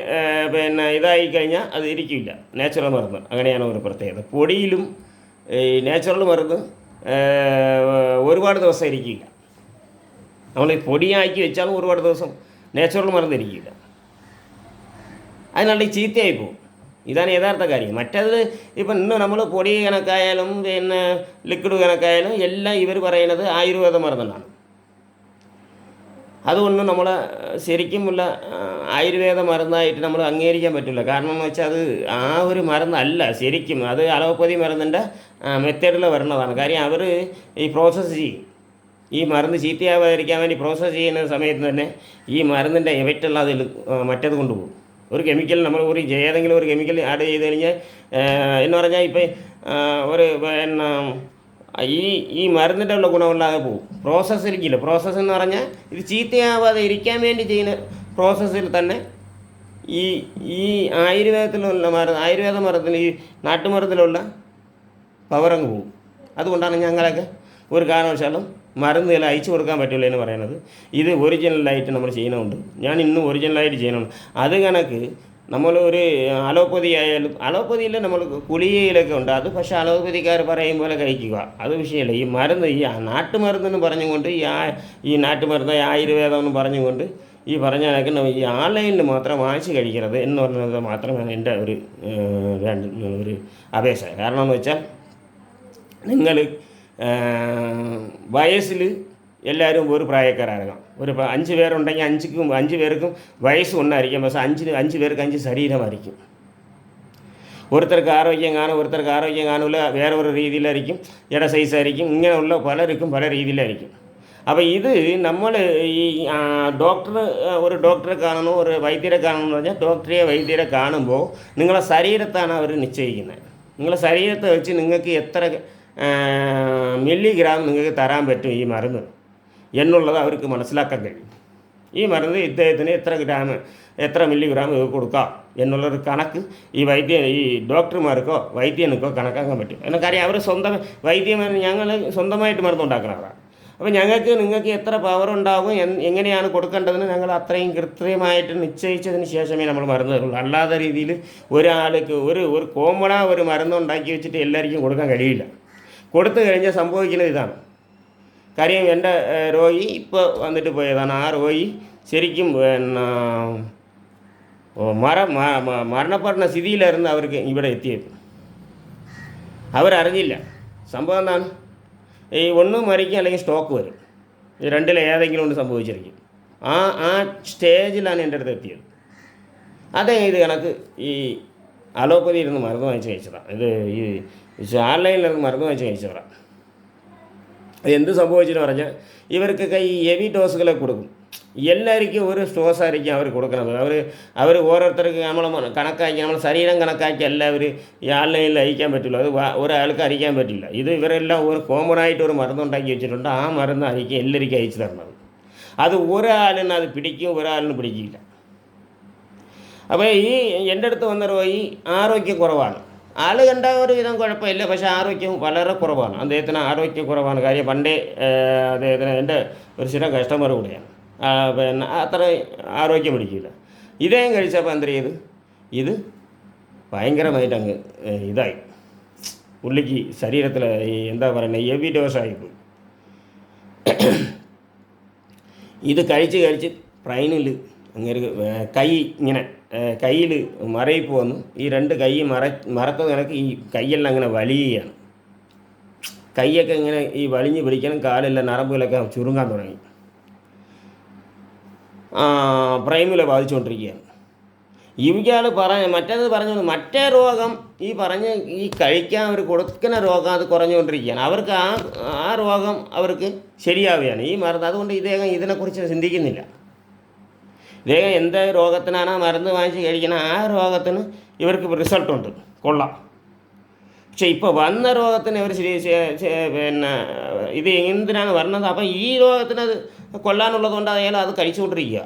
[SPEAKER 1] ഇതായി കഴിഞ്ഞാൽ അത് ഇരിക്കില്ല. നാച്ചുറൽ മരുന്ന് അങ്ങനെയാണ് ഒരു പ്രത്യേകത. പൊടിയിലും ഈ നാച്ചുറൽ മരുന്ന് ഒരുപാട് ദിവസം ഇരിക്കില്ല. നമ്മൾ പൊടിയാക്കി വെച്ചാലും ഒരുപാട് ദിവസം നാച്ചുറൽ മരുന്ന് ഇരിക്കില്ല. അതിനാണ്ട് ചീത്തയായി പോകും. ഇതാണ് യഥാർത്ഥ കാര്യം. മറ്റേത് ഇപ്പം ഇന്ന് നമ്മൾ പൊടി കണക്കായാലും ലിക്വിഡ് കണക്കായാലും എല്ലാം ഇവർ പറയുന്നത് ആയുർവേദ മരുന്നാണ്. അതുകൊണ്ട് നമ്മൾ ശരിക്കുമുള്ള ആയുർവേദ മരുന്നായിട്ട് നമ്മൾ അംഗീകരിക്കാൻ പറ്റില്ല. കാരണം എന്ന് വെച്ചാൽ അത് ആ ഒരു മരുന്നല്ല ശരിക്കും. അത് അലോപ്പതി മരുന്നിൻ്റെ മെത്തേഡിൽ വരണതാണ്. കാര്യം അവർ ഈ പ്രോസസ്സ് ചെയ്യും. ഈ മരുന്ന് ചീത്തയാവാതിരിക്കാൻ വേണ്ടി പ്രോസസ്സ് ചെയ്യുന്ന സമയത്ത് തന്നെ ഈ മരുന്നിൻ്റെ എഫക്റ്റുള്ള അതിൽ മറ്റേത് കൊണ്ടുപോകും. ഒരു കെമിക്കൽ നമ്മൾ ഏതെങ്കിലും ഒരു കെമിക്കൽ ആഡ് ചെയ്ത് കഴിഞ്ഞാൽ എന്ന് പറഞ്ഞാൽ ഇപ്പം ഒരു ഈ മരുന്നിൻ്റെ ഉള്ള ഗുണമുള്ളാതെ പോകും. പ്രോസസ്സിലിരിക്കില്ല. പ്രോസസ്സ് എന്ന് പറഞ്ഞാൽ ഇത് ചീത്തയാവാതെ ഇരിക്കാൻ വേണ്ടി ചെയ്യുന്ന പ്രോസസ്സിൽ തന്നെ ഈ ആയുർവേദത്തിലുള്ള ആയുർവേദ മരുന്നിൽ ഈ നാട്ടുമരുന്നിലുള്ള പവറങ്ങ് പോകും. അതുകൊണ്ടാണ് ഞങ്ങളൊക്കെ ഒരു കാരണവശാലും മരുന്നുകൾ അയച്ചു കൊടുക്കാൻ പറ്റില്ല എന്ന് പറയുന്നത്. ഇത് ഒറിജിനലായിട്ട് നമ്മൾ ചെയ്യുന്നുണ്ട്. ഞാൻ ഇന്നും ഒറിജിനലായിട്ട് ചെയ്യുന്നുണ്ട്. അത് കണക്ക് നമ്മളൊരു അലോപ്പതി ആയാലും അലോപ്പതിയിൽ നമ്മൾ കുളികയിലൊക്കെ ഉണ്ട്. അത് പക്ഷേ അലോപ്പതിക്കാർ പറയും പോലെ കഴിക്കുക, അത് വിഷയമല്ല. ഈ മരുന്ന് ഈ നാട്ടുമരുന്നെന്ന് പറഞ്ഞുകൊണ്ട് ഈ നാട്ടുമരുന്ന് ആയുർവേദം എന്ന് പറഞ്ഞുകൊണ്ട് ഈ പറഞ്ഞ കണക്ക് ഈ ഓൺലൈനിൽ മാത്രം വാങ്ങിച്ച് കഴിക്കരുത് എന്ന് പറഞ്ഞത് മാത്രമാണ് എൻ്റെ ഒരു അപേക്ഷ. കാരണം എന്ന് വെച്ചാൽ നിങ്ങൾ വയസ്സിൽ എല്ലാവരും ഒരു പ്രായക്കാരാകാം. ഒരു 5 പേരുണ്ടെങ്കിൽ 5 പേർക്കും വയസ്സ് ഒന്നായിരിക്കും. പക്ഷേ 5 പേർക്ക് 5 ശരീരമായിരിക്കും. ഒരുത്തർക്ക് ആരോഗ്യം കാണും, ഒരുത്തർക്ക് ആരോഗ്യം കാണില്ല, വേറെ ഒരു രീതിയിലായിരിക്കും, ഇട സൈസായിരിക്കും. ഇങ്ങനെയുള്ള പലർക്കും പല രീതിയിലായിരിക്കും. അപ്പോൾ ഇത് നമ്മൾ ഈ ഒരു ഡോക്ടറെ കാണണോ, ഒരു വൈദ്യരെ കാണണമെന്ന് പറഞ്ഞാൽ വൈദ്യരെ കാണുമ്പോൾ നിങ്ങളെ ശരീരത്താണ് അവർ നിശ്ചയിക്കുന്നത്. നിങ്ങളെ ശരീരത്തെ വെച്ച് നിങ്ങൾക്ക് എത്ര മില്ലിഗ്രാം നിങ്ങൾക്ക് തരാൻ പറ്റും ഈ മരുന്ന് എന്നുള്ളത് അവർക്ക് മനസ്സിലാക്കാൻ കഴിയും. ഈ മരുന്ന് ഇദ്ദേഹത്തിന് എത്ര മില്ലിഗ്രാം കൊടുക്കാം എന്നുള്ളൊരു കണക്ക് ഈ ഡോക്ടർമാർക്കോ വൈദ്യനക്കോ കണക്കാക്കാൻ പറ്റും. എന്നൊക്കെ അവർ ഞങ്ങൾ സ്വന്തമായിട്ട് മരുന്നുണ്ടാക്കുന്നവരാണ്. അപ്പോൾ നിങ്ങൾക്ക് എത്ര പവർ ഉണ്ടാകും, എങ്ങനെയാണ് കൊടുക്കേണ്ടതെന്ന് ഞങ്ങൾ അത്രയും കൃത്യമായിട്ട് നിശ്ചയിച്ചതിന് ശേഷമേ നമ്മൾ മരുന്ന് തരുള്ളൂ. അല്ലാത്ത രീതിയിൽ ഒരാൾക്ക് ഒരു ഒരു മരുന്ന് ഉണ്ടാക്കി വെച്ചിട്ട് എല്ലാവർക്കും കൊടുക്കാൻ കഴിയില്ല. കൊടുത്തു കഴിഞ്ഞാൽ സംഭവിക്കുന്നത് ഇതാണ്. കാര്യം എൻ്റെ രോഗി ഇപ്പോൾ വന്നിട്ട് പോയതാണ്. ആ രോഗി ശരിക്കും മരണപ്പെടുന്ന സ്ഥിതിയിലായിരുന്നു അവർക്ക് ഇവിടെ എത്തിയത്. അവരറിഞ്ഞില്ല. സംഭവം എന്താണ്, ഒന്നും മരിക്കും അല്ലെങ്കിൽ സ്റ്റോക്ക് വരും. ഈ രണ്ടിൽ ഏതെങ്കിലും ഒന്ന് സംഭവിച്ചിരിക്കും. ആ സ്റ്റേജിലാണ് എൻ്റെ അടുത്ത് എത്തിയത്. ഇത് കണക്ക് ഈ അലോപ്പതിയിൽ നിന്ന് മരുന്ന് വാങ്ങിച്ച് കഴിച്ചതാണ്. ഓൺലൈനിലിരുന്ന് മരുന്ന് വാങ്ങിച്ച് കഴിച്ചവരാണ്. എന്ത് സംഭവിച്ചെന്ന് പറഞ്ഞാൽ ഇവർക്കൊക്കെ ഈ ഹെവി ഡോസുകളെ കൊടുക്കും. എല്ലാവർക്കും ഒരു ഡോസായിരിക്കും അവർ കൊടുക്കുന്നത്. അവർ ഓരോരുത്തർക്ക് നമ്മൾ ശരീരം കണക്കാക്കി എല്ലാവരും ഈ ഓൺലൈനിൽ അയക്കാൻ പറ്റില്ല. അത് ഒരാൾക്ക് അയക്കാൻ പറ്റില്ല. ഇവരെല്ലാം ഒരു കോമണായിട്ട് ഒരു മരുന്നുണ്ടാക്കി വെച്ചിട്ടുണ്ട്. ആ മരുന്ന് എല്ലാവർക്കും അയച്ചു തരുന്നത്. അത് ഒരാളിന് അത് പിടിക്കും, ഒരാളിന് പിടിക്കില്ല. അപ്പോൾ എൻ്റെ അടുത്ത് വന്ന രോഗി ആരോഗ്യക്കുറവാണ്. ആൾ കണ്ട ഒരു വിധം കുഴപ്പമില്ല, പക്ഷേ ആരോഗ്യം വളരെ കുറവാണ്. അദ്ദേഹത്തിന് ആരോഗ്യക്കുറവാണ്. കാര്യം പണ്ടേ അദ്ദേഹത്തിന് എൻ്റെ ഒരു സ്ഥിരം കസ്റ്റമർ കൂടെയാണ്. അത്ര ആരോഗ്യം പിടിക്കില്ല. ഇദ്ദേഹം കഴിച്ചപ്പോൾ എന്ത് ചെയ്ത് ഇത് ഭയങ്കരമായിട്ട് അങ്ങ് ഇതായി. പുള്ളിക്ക് ശരീരത്തിൽ എന്താ പറയുന്നത്, ഹെവി ഡോസായിപ്പോയി. ഇത് കഴിച്ച് ബ്രെയിനിൽ അങ്ങനെ കൈ ഇങ്ങനെ കയ്യിൽ മറയിപ്പ് വന്നു. ഈ 2 കൈ മറക്കുന്ന കണക്ക് ഈ കൈയെല്ലാം അങ്ങനെ വലിയുകയാണ്. കൈയൊക്കെ ഇങ്ങനെ വലിഞ്ഞ് പിടിക്കണം, കാലെല്ലാം നരമ്പുകളൊക്കെ ചുരുങ്ങാൻ തുടങ്ങി. ബ്രെയിനിലെ ബാധിച്ചുകൊണ്ടിരിക്കുകയാണ്. ഇയാൾ മറ്റേ രോഗം കഴിക്കാൻ അവർ കൊടുക്കുന്ന രോഗം അത് കുറഞ്ഞുകൊണ്ടിരിക്കുകയാണ്. അവർക്ക് ആ രോഗം അവർക്ക് ശരിയാവുകയാണ് ഈ മരുന്ന്. അതുകൊണ്ട് ഇദ്ദേഹം ഇതിനെക്കുറിച്ച് ചിന്തിക്കുന്നില്ല. ഇദ്ദേഹം എന്ത് രോഗത്തിനാണ് ആ മരുന്ന് വാങ്ങിച്ച് കഴിക്കുന്നത്, ആ രോഗത്തിന് ഇവർക്ക് റിസൾട്ടുണ്ട്, കൊള്ളാം. പക്ഷേ ഇപ്പോൾ വന്ന രോഗത്തിന് ഇവർ ഇത് എന്തിനാണ് വരുന്നത്, അപ്പം ഈ രോഗത്തിന് അത് കൊല്ലാനുള്ളത് കൊണ്ട് അയാൾ അത് കഴിച്ചുകൊണ്ടിരിക്കുക.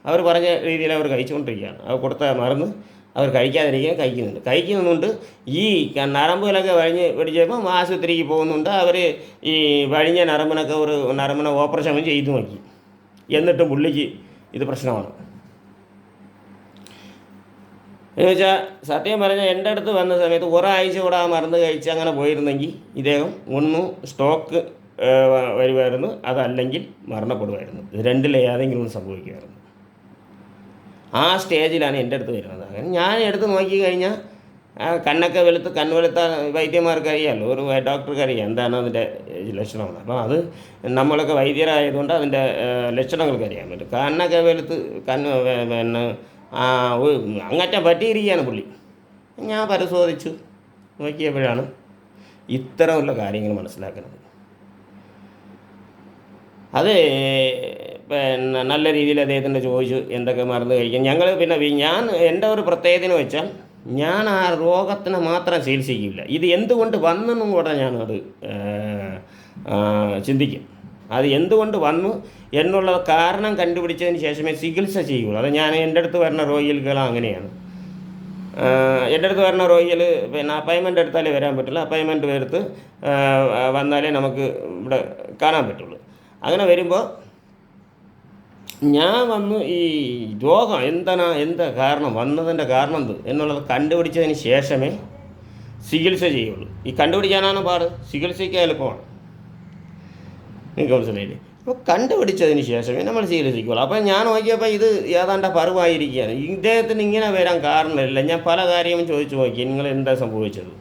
[SPEAKER 1] അവർ പറഞ്ഞ രീതിയിൽ അവർ കഴിച്ചുകൊണ്ടിരിക്കുകയാണ്. അവർ കൊടുത്ത മരുന്ന് അവർ കഴിക്കാതിരിക്കാൻ കഴിക്കുന്നുണ്ട്. ഈ നരമ്പുകളൊക്കെ പിടിച്ചപ്പോൾ ആശുപത്രിക്ക് പോകുന്നുണ്ട്. അവർ ഈ വഴിഞ്ഞ നരമ്പിനെ ഓപ്പറേഷൻ ചെയ്തു നോക്കി. എന്നിട്ടും പുള്ളിക്ക് ഇത് പ്രശ്നമാണ്. എന്ന് വെച്ചാൽ സത്യം പറഞ്ഞാൽ എൻ്റെ അടുത്ത് വന്ന സമയത്ത് ഒരാഴ്ച കൂടെ ആ മരുന്ന് കഴിച്ച് അങ്ങനെ പോയിരുന്നെങ്കിൽ ഇദ്ദേഹം സ്റ്റോക്ക് വരുമായിരുന്നു, അതല്ലെങ്കിൽ മരണപ്പെടുമായിരുന്നു. ഇത് രണ്ടിൽ ഏതെങ്കിലും സംഭവിക്കുമായിരുന്നു. ആ സ്റ്റേജിലാണ് എൻ്റെ അടുത്ത് വരുന്നത്. അങ്ങനെ ഞാൻ എടുത്ത് നോക്കി കഴിഞ്ഞാൽ കണ്ണൊക്കെ കണ്ണുവെളുത്ത വൈദ്യന്മാർക്ക് അറിയാമല്ലോ, ഒരു ഡോക്ടർക്ക് അറിയാം എന്താണ് അതിൻ്റെ ലക്ഷണമാണ്. അപ്പോൾ അത് നമ്മളൊക്കെ വൈദ്യരായതുകൊണ്ട് അതിൻ്റെ ലക്ഷണങ്ങൾക്ക് അറിയാൻ പറ്റും. കണ്ണൊക്കെ വെളുത്ത് അങ്ങറ്റം പറ്റിയിരിക്കുകയാണ് പുള്ളി. ഞാൻ പരിശോധിച്ചു നോക്കിയപ്പോഴാണ് ഇത്തരമുള്ള കാര്യങ്ങൾ മനസ്സിലാക്കുന്നത്. അത് നല്ല രീതിയിൽ അദ്ദേഹത്തിൻ്റെ ചോദിച്ചു എന്തൊക്കെ മരുന്ന് കഴിക്കും. എൻ്റെ ഒരു പ്രത്യേകത എന്ന് വെച്ചാൽ ഞാൻ ആ രോഗത്തിനെ മാത്രം ചികിത്സിക്കില്ല. ഇത് എന്തുകൊണ്ട് വന്നെന്നും കൂടെ ഞാനത് ചിന്തിക്കും. അത് എന്തുകൊണ്ട് വന്നു എന്നുള്ള കാരണം കണ്ടുപിടിച്ചതിന് ശേഷമേ ചികിത്സ ചെയ്യുള്ളൂ. അത് ഞാൻ എൻ്റെ അടുത്ത് വരുന്ന രോഗികൾ അങ്ങനെയാണ്. എൻ്റെ അടുത്ത് വരുന്ന രോഗികൾ അപ്പോയിൻമെൻ്റ് എടുത്താലേ വരാൻ പറ്റുള്ളൂ. അപ്പോയിൻമെൻറ്റ് എടുത്ത് വന്നാലേ നമുക്ക് ഇവിടെ കാണാൻ പറ്റുള്ളൂ. അങ്ങനെ വരുമ്പോൾ ഞാൻ വന്ന് ഈ രോഗം എന്താ കാരണം, വന്നതിൻ്റെ കാരണം എന്നുള്ളത് കണ്ടുപിടിച്ചതിന് ശേഷമേ ചികിത്സ ചെയ്യുള്ളൂ. ഈ കണ്ടുപിടിക്കാനാണ് പാട്, ചികിത്സയ്ക്ക് എളുപ്പമാണ്. നിങ്ങൾക്ക് മനസ്സിലായില്ലേ? അപ്പോൾ കണ്ടുപിടിച്ചതിന് ശേഷമേ നമ്മൾ ചികിത്സിക്കുള്ളൂ. അപ്പോൾ ഞാൻ നോക്കിയപ്പോൾ ഇത് ഏതാണ്ട് പരുവായിരിക്കുകയാണ്. ഇദ്ദേഹത്തിന് ഇങ്ങനെ വരാൻ കാരണമില്ല. ഞാൻ പല കാര്യവും ചോദിച്ചു നോക്കി, നിങ്ങൾ എന്താ സംഭവിച്ചത്,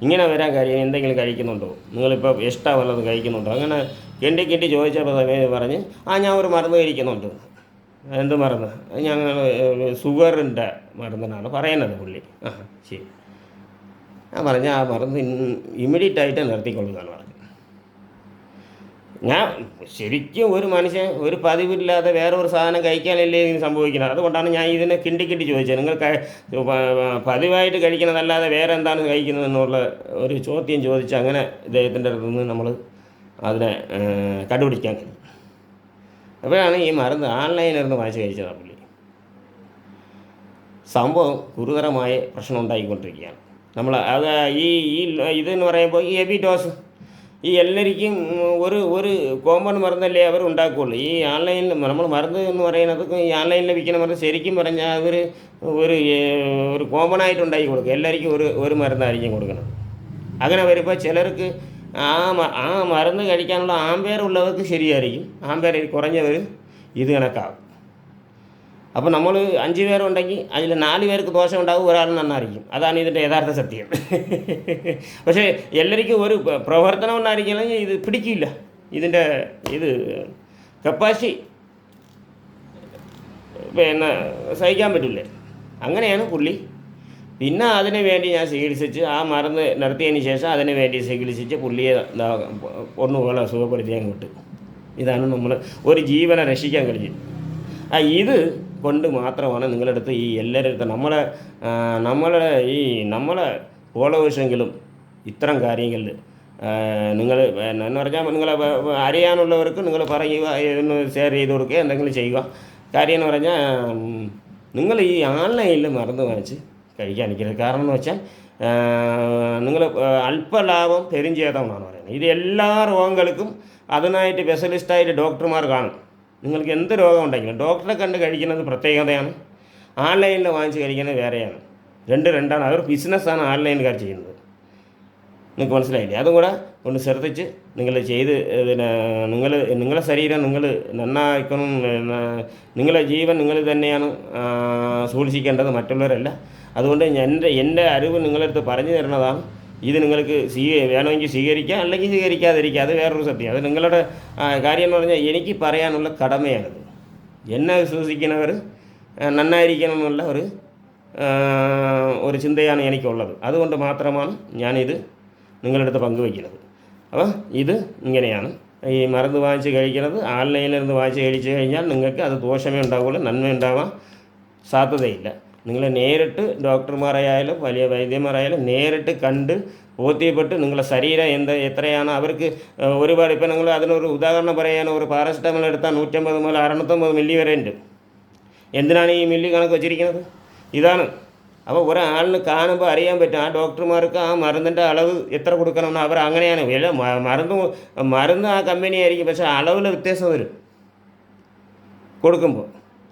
[SPEAKER 1] ഇങ്ങനെ വരാൻ കാര്യം എന്തെങ്കിലും കഴിക്കുന്നുണ്ടോ, നിങ്ങളിപ്പോൾ എക്സ്ട്രാ വല്ലതും കഴിക്കുന്നുണ്ടോ, അങ്ങനെ കിണ്ടി കിണ്ടി ചോദിച്ചപ്പോൾ പറഞ്ഞ് ഞാൻ ഒരു മരുന്ന് കഴിക്കുന്നുണ്ട്. എന്ത് മരുന്ന്? ഞങ്ങൾ ഷുഗറിൻ്റെ മരുന്നിനാണ് പറയുന്നത് പുള്ളി. ശരി. ഞാൻ പറഞ്ഞ ആ മരുന്ന് ഇമ്മീഡിയറ്റായിട്ട് നിർത്തിക്കൊള്ളുകയാണ് പറഞ്ഞു. ഞാൻ ശരിക്കും ഒരു മനുഷ്യൻ ഒരു പതിവില്ലാതെ വേറെ ഒരു സാധനം കഴിക്കാനല്ലേ ഇതിന് സംഭവിക്കുന്നത്. അതുകൊണ്ടാണ് ഞാൻ ഇതിനെ കിണ്ടി കിണ്ടി ചോദിച്ചത്. നിങ്ങൾ പതിവായിട്ട് കഴിക്കുന്നതല്ലാതെ വേറെ എന്താണ് കഴിക്കുന്നത് എന്നുള്ള ഒരു ചോദ്യം ചോദിച്ച് അങ്ങനെ ഇദ്ദേഹത്തിൻ്റെ അടുത്ത് നിന്ന് നമ്മൾ അതിനെ കണ്ടുപിടിക്കാൻ കഴിയും. അപ്പോഴാണ് ഈ മരുന്ന് ഓൺലൈനിൽ നിന്ന് വാങ്ങിച്ച് കഴിച്ചതാണ് പുള്ളി. സംഭവം ഗുരുതരമായ പ്രശ്നം ഉണ്ടായിക്കൊണ്ടിരിക്കുകയാണ്. നമ്മൾ അത് ഈ ഇതെന്ന് പറയുമ്പോൾ ഈ ഹെവി ഡോസ് ഈ എല്ലാവർക്കും ഒരു കോമൺ മരുന്നല്ലേ അവർ ഉണ്ടാക്കുകയുള്ളൂ. ഈ ഓൺലൈനിൽ നമ്മൾ മരുന്ന് എന്ന് പറയുന്നത് ഈ ഓൺലൈനിൽ വിൽക്കുന്ന മരുന്ന് ശരിക്കും പറഞ്ഞാൽ അവർ ഒരു കോമൺ ആയിട്ട് ഉണ്ടാക്കി കൊടുക്കും. എല്ലാവർക്കും ഒരു മരുന്നായിരിക്കും കൊടുക്കണം. അങ്ങനെ വരുമ്പോൾ ചിലർക്ക് ആ മരുന്ന് കഴിക്കാനുള്ള ആമ്പയർ ഉള്ളവർക്ക് ശരിയായിരിക്കും, ആമ്പയർ കുറഞ്ഞവർ ഇത് കണക്കാവും. അപ്പോൾ നമ്മൾ 5 പേരുണ്ടെങ്കിൽ അതിൽ 4 പേർക്ക് ദോഷം ഉണ്ടാവും, ഒരാൾ നന്നായിരിക്കും. അതാണ് ഇതിൻ്റെ യഥാർത്ഥ സത്യം. പക്ഷേ എല്ലാവർക്കും ഒരു പ്രവർത്തനം ഉണ്ടായിരിക്കണമെങ്കിൽ ഇത് പിടിക്കില്ല. ഇതിൻ്റെ കപ്പാസിറ്റി സഹിക്കാൻ പറ്റില്ല. അങ്ങനെയാണ് പുള്ളി. പിന്നെ അതിനു വേണ്ടി ഞാൻ ചികിത്സിച്ച് ആ മരുന്ന് നിർത്തിയതിന് ശേഷം അതിനു വേണ്ടി ചികിത്സിച്ച് പുള്ളിയെ ഒന്നുപോലെ സുഖപ്പെടുത്തിയാൻ വിട്ടു. ഇതാണ് നമ്മൾ ഒരു ജീവനെ രക്ഷിക്കാൻ കഴിഞ്ഞു. ഇത് കൊണ്ട് മാത്രമാണ് നിങ്ങളുടെ അടുത്ത് ഈ എല്ലാവരുടെ അടുത്ത് നമ്മളെ ഫോളോവേഴ്സെങ്കിലും ഇത്തരം കാര്യങ്ങളിൽ നിങ്ങൾ എന്ന് പറഞ്ഞാൽ നിങ്ങളെ അറിയാനുള്ളവർക്ക് നിങ്ങൾ പറയുക, ഒന്ന് ഷെയർ ചെയ്ത് കൊടുക്കുക, എന്തെങ്കിലും ചെയ്യുക. കാര്യം എന്ന് പറഞ്ഞാൽ നിങ്ങൾ ഈ ഓൺലൈനിൽ മരുന്ന് വാങ്ങിച്ച് കഴിക്കാനിരിക്കരുത്. കാരണം എന്ന് വെച്ചാൽ നിങ്ങൾ അല്പലാഭം പെരുംചേതമെന്നാണ് പറയുന്നത്. ഇത് എല്ലാ രോഗങ്ങൾക്കും അതിനായിട്ട് സ്പെഷ്യലിസ്റ്റായിട്ട് ഡോക്ടർമാർ കാണും. നിങ്ങൾക്ക് എന്ത് രോഗം ഉണ്ടെങ്കിലും ഡോക്ടറെ കണ്ട് കഴിക്കുന്നത് പ്രത്യേകതയാണ്, ഓൺലൈനിൽ വാങ്ങിച്ച് കഴിക്കുന്നത് വേറെയാണ്. രണ്ടാണ്. അതൊരു ബിസിനസ്സാണ് ഓൺലൈനുകാർ ചെയ്യുന്നത്. നിങ്ങൾക്ക് മനസ്സിലായില്ലേ? അതും കൂടെ ഒന്ന് ശ്രദ്ധിച്ച് നിങ്ങൾ ചെയ്ത് നിങ്ങളെ ശരീരം നിങ്ങൾ നന്നാക്കണം. നിങ്ങളെ ജീവൻ നിങ്ങൾ തന്നെയാണ് സൂക്ഷിക്കേണ്ടത്, മറ്റുള്ളവരല്ല. അതുകൊണ്ട് എൻ്റെ അറിവ് നിങ്ങളടുത്ത് പറഞ്ഞു തരുന്നതാണ്. ഇത് നിങ്ങൾക്ക് വേണമെങ്കിൽ സ്വീകരിക്കാം, അല്ലെങ്കിൽ സ്വീകരിക്കാതിരിക്കുക. അത് വേറൊരു സത്യം. അത് നിങ്ങളുടെ കാര്യം എന്ന് പറഞ്ഞാൽ എനിക്ക് പറയാനുള്ള കടമയാണത്. എന്നെ വിശ്വസിക്കുന്നവർ നന്നായിരിക്കണം എന്നുള്ള ഒരു ചിന്തയാണ് എനിക്കുള്ളത്. അതുകൊണ്ട് മാത്രമാണ് ഞാനിത് നിങ്ങളുടെ അടുത്ത് പങ്കുവയ്ക്കുന്നത്. അപ്പോൾ ഇത് ഇങ്ങനെയാണ്. ഈ മരുന്ന് വാങ്ങിച്ച് കഴിക്കുന്നത് ഓൺലൈനിൽ നിന്ന് വാങ്ങിച്ച് കഴിച്ചു കഴിഞ്ഞാൽ നിങ്ങൾക്ക് അത് ദോഷമേ ഉണ്ടാവുള്ളൂ, നന്മ ഉണ്ടാവാൻ സാധ്യതയില്ല. നിങ്ങൾ നേരിട്ട് ഡോക്ടർമാരായാലും വലിയ വൈദ്യന്മാരായാലും നേരിട്ട് കണ്ട് ബോധ്യപ്പെട്ട് നിങ്ങളുടെ ശരീരം എത്രയാണ് അവർക്ക് ഒരുപാട്. ഇപ്പം നിങ്ങൾ അതിനൊരു ഉദാഹരണം പറയാൻ ഒരു പാരസെറ്റമോൾ എടുത്താൽ 150 മുതൽ 650 മില്ലി വരെ ഉണ്ട്. എന്തിനാണ് ഈ മില്ലി കണക്ക് വെച്ചിരിക്കുന്നത്? ഇതാണ്. അപ്പോൾ ഒരാളിന് കാണുമ്പോൾ അറിയാൻ പറ്റും ആ ഡോക്ടർമാർക്ക് ആ മരുന്നിൻ്റെ അളവ് എത്ര കൊടുക്കണമെന്ന്. അവർ അങ്ങനെയാണ് മരുന്ന് ആ കമ്പനി ആയിരിക്കും, പക്ഷേ അളവിൽ വ്യത്യാസം വരും കൊടുക്കുമ്പോൾ.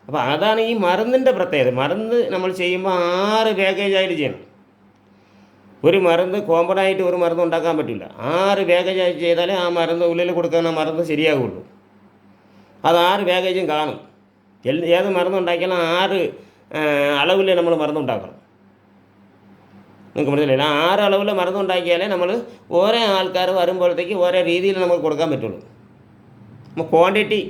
[SPEAKER 1] അപ്പോൾ അതാണ് ഈ മരുന്നിൻ്റെ പ്രത്യേകത. മരുന്ന് നമ്മൾ ചെയ്യുമ്പോൾ 6 പാക്കേജായിട്ട് ചെയ്യണം. ഒരു മരുന്ന് കോമ്പണായിട്ട് ഒരു മരുന്ന് ഉണ്ടാക്കാൻ പറ്റില്ല. 6 പാക്കേജായിട്ട് ചെയ്താലേ ആ മരുന്ന് ഉള്ളിൽ കൊടുക്കുന്ന മരുന്ന് ശരിയാകുള്ളൂ. അത് 6 പാക്കേജും കാണും. ഏത് മരുന്നുണ്ടാക്കിയാലും 6 അളവിൽ നമ്മൾ മരുന്നുണ്ടാക്കണം. നിങ്ങൾക്ക് മനസ്സിലായില്ല? 6 അളവിൽ മരുന്നുണ്ടാക്കിയാലേ നമ്മൾ ഓരോ ആൾക്കാർ വരുമ്പോഴത്തേക്ക് ഓരോ രീതിയിൽ നമുക്ക് കൊടുക്കാൻ പറ്റുള്ളൂ. നമ്മൾ ക്വാണ്ടിറ്റി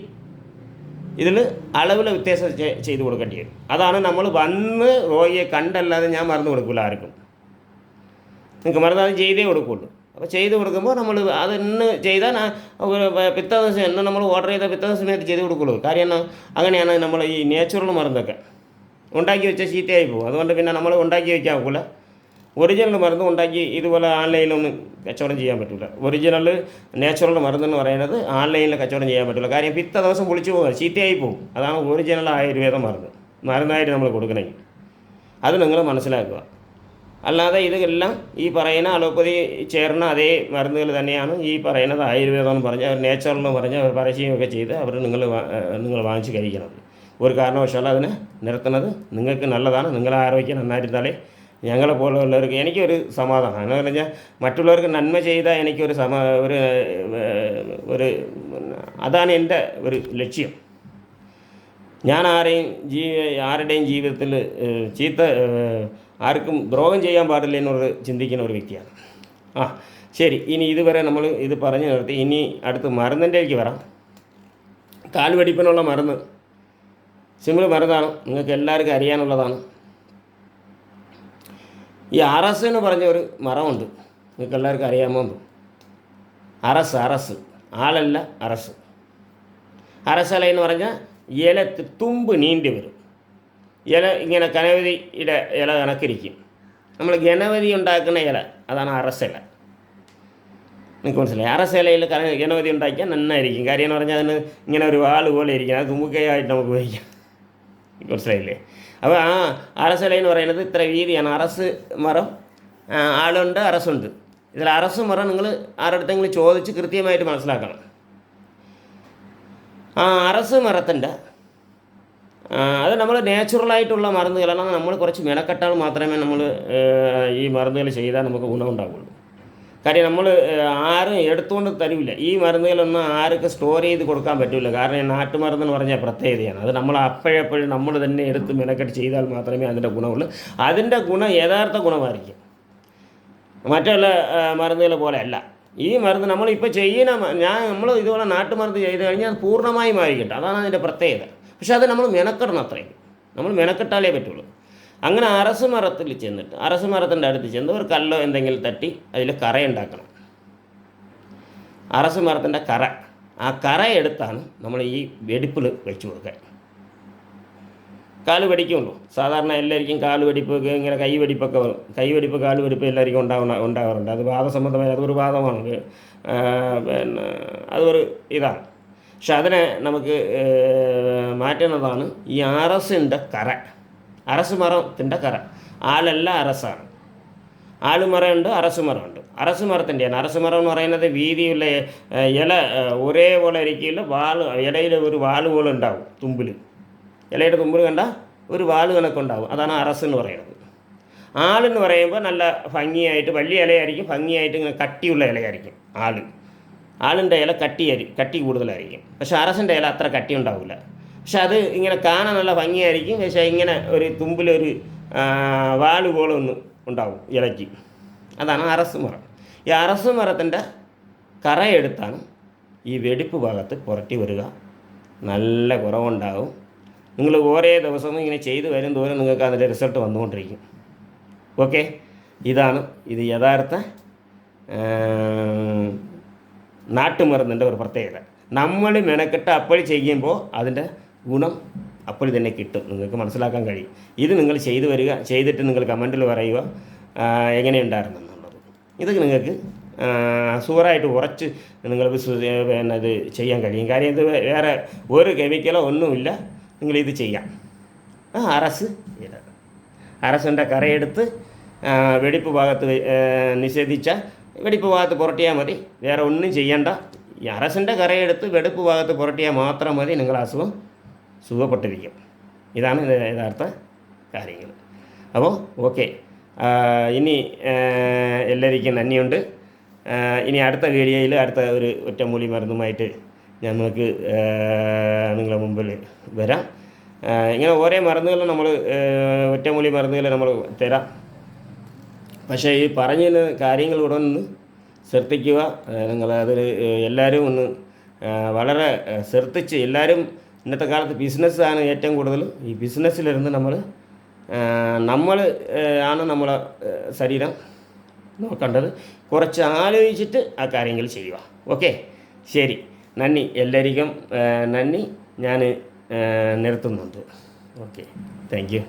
[SPEAKER 1] ഇതിൽ അളവിൽ വ്യത്യാസം ചെയ്ത് കൊടുക്കേണ്ടി വരും. അതാണ് നമ്മൾ വന്ന് രോഗിയെ കണ്ടല്ലാതെ ഞാൻ മരുന്ന് കൊടുക്കില്ല ആർക്കും. നിങ്ങൾക്ക് മരുന്ന് അത് ചെയ്തേ കൊടുക്കുള്ളൂ. അപ്പോൾ ചെയ്ത് കൊടുക്കുമ്പോൾ നമ്മൾ അതിന്ന് ചെയ്താൽ പിറ്റേ ദിവസം എന്ന് നമ്മൾ ഓർഡർ ചെയ്ത പിറ്റേ ദിവസം ചെയ്ത് കൊടുക്കുള്ളൂ. കാര്യം അങ്ങനെയാണ് നമ്മൾ ഈ നേച്ചുറൽ മരുന്നൊക്കെ ഉണ്ടാക്കി വെച്ചാൽ ചീത്തയായി പോകും. അതുകൊണ്ട് പിന്നെ നമ്മൾ ഉണ്ടാക്കി വയ്ക്കാൻ ഒക്കില്ല. ഒറിജിനൽ മരുന്ന് ഉണ്ടാക്കി ഇതുപോലെ ഓൺലൈനിലൊന്നും കച്ചവടം ചെയ്യാൻ പറ്റില്ല. ഒറിജിനൽ നാച്ചുറൽ മരുന്നെന്ന് പറയുന്നത് ഓൺലൈനിൽ കച്ചവടം ചെയ്യാൻ പറ്റില്ല. കാര്യം പിറ്റേ ദിവസം പൊളിച്ചു പോകുക, ചീത്തയായി പോകും. അതാണ് ഒറിജിനൽ ആയുർവേദ മരുന്നായിട്ട് നമ്മൾ കൊടുക്കണമെങ്കിൽ. അത് നിങ്ങൾ മനസ്സിലാക്കുക. അല്ലാതെ ഇതെല്ലാം ഈ പറയുന്ന അലോപ്പതി ചേർന്ന അതേ മരുന്നുകൾ തന്നെയാണ് ഈ പറയുന്നത് ആയുർവേദം എന്ന് പറഞ്ഞ് അവർ നേച്ചുറലെന്ന് പറഞ്ഞ് അവർ പരസ്യമൊക്കെ ചെയ്ത് അവർ നിങ്ങൾ വാങ്ങിച്ച് കഴിക്കുന്നത്. ഒരു കാരണവശാലും അതിനെ നിർത്തുന്നത് നിങ്ങൾക്ക് നല്ലതാണ്. നിങ്ങളെ ആരോഗ്യം നന്നായിരുന്നാലേ ഞങ്ങളെ പോലുള്ളവർക്ക് എനിക്കൊരു സമാധാനം. എന്ന് പറഞ്ഞാൽ മറ്റുള്ളവർക്ക് നന്മ ചെയ്താൽ എനിക്കൊരു അതാണ് എൻ്റെ ഒരു ലക്ഷ്യം. ഞാൻ ആരുടെയും ജീവിതത്തിൽ ആർക്കും ദ്രോഹം ചെയ്യാൻ പാടില്ല എന്നൊരു ചിന്തിക്കുന്ന ഒരു വ്യക്തിയാണ്. ആ ശരി, ഇനി ഇതുവരെ നമ്മൾ ഇത് പറഞ്ഞു നിർത്തി. ഇനി അടുത്ത് മരുന്നിൻ്റെക്ക് വരാം. കാൽ വെടിപ്പിനുള്ള മരുന്ന് സിമ്പിൾ മരുന്നാണ്, നിങ്ങൾക്ക് എല്ലാവർക്കും അറിയാനുള്ളതാണ്. ഈ അറസ് എന്ന് പറഞ്ഞ ഒരു മരമുണ്ട്, നിങ്ങൾക്ക് എല്ലാവർക്കും അറിയാമോ? അറസ് ആളല്ല അറസ്. അറസല എന്ന് പറഞ്ഞാൽ ഇല തുമ്പ് നീണ്ടി വരും. ഇല ഇങ്ങനെ ഗണപതിയുടെ ഇല കണക്കിരിക്കും. നമ്മൾ ഗണപതി ഉണ്ടാക്കുന്ന ഇല, അതാണ് അറസില. നിങ്ങൾക്ക് മനസ്സിലായി? അറസിലയിൽ ഗണപതി ഉണ്ടാക്കിയാൽ നന്നായിരിക്കും. കാര്യം എന്ന് പറഞ്ഞാൽ അതിന് ഇങ്ങനെ ഒരു വാൾ പോലെ ഇരിക്കും, അത് തുമ്പുകയായിട്ട് നമുക്ക് ഉപയോഗിക്കാം. മനസ്സിലായില്ലേ? അപ്പോൾ ആ അറസില എന്ന് പറയുന്നത് ഇത്ര വീതിയാണ്. അറസ് മരം ആളുണ്ട്, അറസുണ്ട്. ഇതിൽ അറസ് മരം നിങ്ങൾ ആരുടെടുത്തെങ്കിലും ചോദിച്ച് കൃത്യമായിട്ട് മനസ്സിലാക്കണം. ആ അറസ് മരത്തിൻ്റെ അത് നമ്മൾ നാച്ചുറലായിട്ടുള്ള മരുന്നുകളാണ്. നമ്മൾ കുറച്ച് മെനക്കെട്ടാൽ മാത്രമേ നമ്മൾ ഈ മരുന്നുകൾ ചെയ്താൽ നമുക്ക് ഗുണമുണ്ടാകുള്ളൂ. കാര്യം നമ്മൾ ആരും എടുത്തുകൊണ്ട് തരില്ല. ഈ മരുന്നുകളൊന്നും ആർക്കും സ്റ്റോർ ചെയ്ത് കൊടുക്കാൻ പറ്റില്ല. കാരണം നാട്ടുമരുന്നെന്ന് പറഞ്ഞാൽ പ്രത്യേകതയാണ്. അത് നമ്മൾ അപ്പോഴെപ്പോഴും നമ്മൾ തന്നെ എടുത്ത് മെനക്കെട്ട് ചെയ്താൽ മാത്രമേ അതിൻ്റെ ഗുണമുള്ളൂ. അതിൻ്റെ ഗുണം യഥാർത്ഥ ഗുണമായിരിക്കും, മറ്റുള്ള മരുന്നുകൾ പോലെ അല്ല. ഈ മരുന്ന് നമ്മളിപ്പോൾ ചെയ്യുന്ന നമ്മൾ ഇതുപോലെ നാട്ടുമരുന്ന് ചെയ്ത് കഴിഞ്ഞാൽ അത് പൂർണ്ണമായും മാറിക്കിട്ടും. അതാണ് അതിൻ്റെ പ്രത്യേകത. പക്ഷെ അത് നമ്മൾ മെനക്കെടണം, അത്രയും നമ്മൾ മെനക്കെട്ടാലേ പറ്റുള്ളൂ. അങ്ങനെ അറസ് മരത്തിൽ ചെന്നിട്ട് അറസ് മരത്തിൻ്റെ അടുത്ത് ചെന്ന് ഒരു കല്ലോ എന്തെങ്കിലും തട്ടി അതിൽ കറയുണ്ടാക്കണം. അറസ് മരത്തിൻ്റെ കറ, ആ കറ എടുത്താണ് നമ്മൾ ഈ വെടിപ്പിൽ വെച്ച് കൊടുക്കുക. കാല് വെടിക്കുമല്ലോ, സാധാരണ എല്ലാവർക്കും കാല് വെടിപ്പ് ഇങ്ങനെ കൈ വെടിപ്പൊക്കെ വരും. കൈ വെടിപ്പ് കാല് വെടിപ്പ് എല്ലാവർക്കും ഉണ്ടാകാറുണ്ട്. അത് വാദസംബന്ധമായ അതൊരു വാദമാണ്. പിന്നെ അതൊരു ഇതാണ്. പക്ഷെ അതിനെ നമുക്ക് മാറ്റുന്നതാണ് ഈ അറസിൻ്റെ കറ. അറസ് മരത്തിൻ്റെ കറ. ആളല്ല അറസാണ്. ആളുമരമുണ്ട്, അറസ് മരമുണ്ട്. അറസ് മരത്തിൻ്റെയാണ്. അറസ് മരം എന്ന് പറയുന്നത് വീതിയുള്ള ഇല ഒരേപോലെ ഇരിക്കില്ല. ഇലയിൽ ഒരു വാൾ പോലെ ഉണ്ടാവും. തുമ്പിൽ, ഇലയുടെ തുമ്പിൽ കണ്ട ഒരു വാൾ കണക്കുണ്ടാവും. അതാണ് അറസ് എന്ന് പറയുന്നത്. ആളെന്ന് പറയുമ്പോൾ നല്ല ഭംഗിയായിട്ട് വലിയ ഇലയായിരിക്കും, ഭംഗിയായിട്ട് ഇങ്ങനെ കട്ടിയുള്ള ഇലയായിരിക്കും. ആളിൻ്റെ ഇല കട്ടി കൂടുതലായിരിക്കും. പക്ഷെ അറസിൻ്റെ ഇല അത്ര കട്ടി ഉണ്ടാവില്ല. പക്ഷെ അത് ഇങ്ങനെ കാണാൻ നല്ല ഭംഗിയായിരിക്കും. പക്ഷേ ഇങ്ങനെ ഒരു തുമ്പിലൊരു വാല് പോലെ ഒന്ന് ഉണ്ടാവും ഇലയ്ക്ക്. അതാണ് അറസ് മരം. ഈ അറസ് മരത്തിൻ്റെ കറയെടുത്താണ് ഈ വെടിപ്പ് ഭാഗത്ത് പുരട്ടി വരിക. നല്ല കുറവുണ്ടാകും. നിങ്ങൾ ഓരോ ദിവസവും ഇങ്ങനെ ചെയ്തു വരും തോറും നിങ്ങൾക്ക് അതിൻ്റെ റിസൾട്ട് വന്നുകൊണ്ടിരിക്കും. ഓക്കെ, ഇത് യഥാർത്ഥ നാട്ടുമരുന്നിൻ്റെ ഒരു പ്രത്യേകത. നമ്മൾ മെനക്കെട്ട് അപ്പോൾ ചെയ്യുമ്പോൾ അതിൻ്റെ ഗുണം അപ്പോൾ തന്നെ കിട്ടും. നിങ്ങൾക്ക് മനസ്സിലാക്കാൻ കഴിയും. ഇത് നിങ്ങൾ ചെയ്തു വരിക, ചെയ്തിട്ട് നിങ്ങൾ കമൻറ്റിൽ പറയുക എങ്ങനെയുണ്ടായിരുന്നെന്നുള്ളത്. ഇത് നിങ്ങൾക്ക് സൂറായിട്ട് ഉറച്ച് നിങ്ങൾ പിന്നെ ഇത് ചെയ്യാൻ കഴിയും. കാര്യം ഇത് വേറെ ഒരു കെമിക്കലോ ഒന്നുമില്ല. നിങ്ങളിത് ചെയ്യാം. അറസിൻ്റെ കറയെടുത്ത് വെടിപ്പ് ഭാഗത്ത് നിഷേധിച്ച വെടിപ്പ് ഭാഗത്ത് പുരട്ടിയാൽ മതി. വേറെ ഒന്നും ചെയ്യണ്ട. ഈ അറസിൻ്റെ കറയെടുത്ത് വെടിപ്പ് ഭാഗത്ത് പുരട്ടിയാൽ മാത്രം മതി, നിങ്ങൾ അസുഖം സുഖപ്പെട്ടിരിക്കും. ഇതാണ് യഥാർത്ഥ കാര്യങ്ങൾ. അപ്പോൾ ഓക്കെ, ഇനി എല്ലാവർക്കും നന്ദിയുണ്ട്. ഇനി അടുത്ത വീഡിയോയിൽ അടുത്ത ഒരു ഒറ്റമൂലി മരുന്നുമായിട്ട് ഞങ്ങൾക്ക് നിങ്ങളുടെ മുമ്പിൽ വരാം. ഇങ്ങനെ ഓരോ മരുന്നുകൾ നമ്മൾ ഒറ്റമൂലി മരുന്നുകൾ നമ്മൾ തരാം. പക്ഷേ ഈ പറഞ്ഞ കാര്യങ്ങൾ കൂടെ ഒന്ന് ശ്രദ്ധിക്കുക. നിങ്ങളതിൽ എല്ലാവരും ഒന്ന് വളരെ ശ്രദ്ധിച്ച്, എല്ലാവരും ഇന്നത്തെ കാലത്ത് ബിസിനസ്സാണ് ഏറ്റവും കൂടുതൽ. ഈ ബിസിനസ്സിലിരുന്ന് നമ്മൾ ആണ് നമ്മളെ ശരീരം നോക്കേണ്ടത്. കുറച്ച് ആലോചിച്ചിട്ട് ആ കാര്യങ്ങൾ ചെയ്യുക. ഓക്കെ, ശരി, നന്ദി. എല്ലാവർക്കും നന്ദി. ഞാൻ നിർത്തുന്നുണ്ട്. Okay, thank you.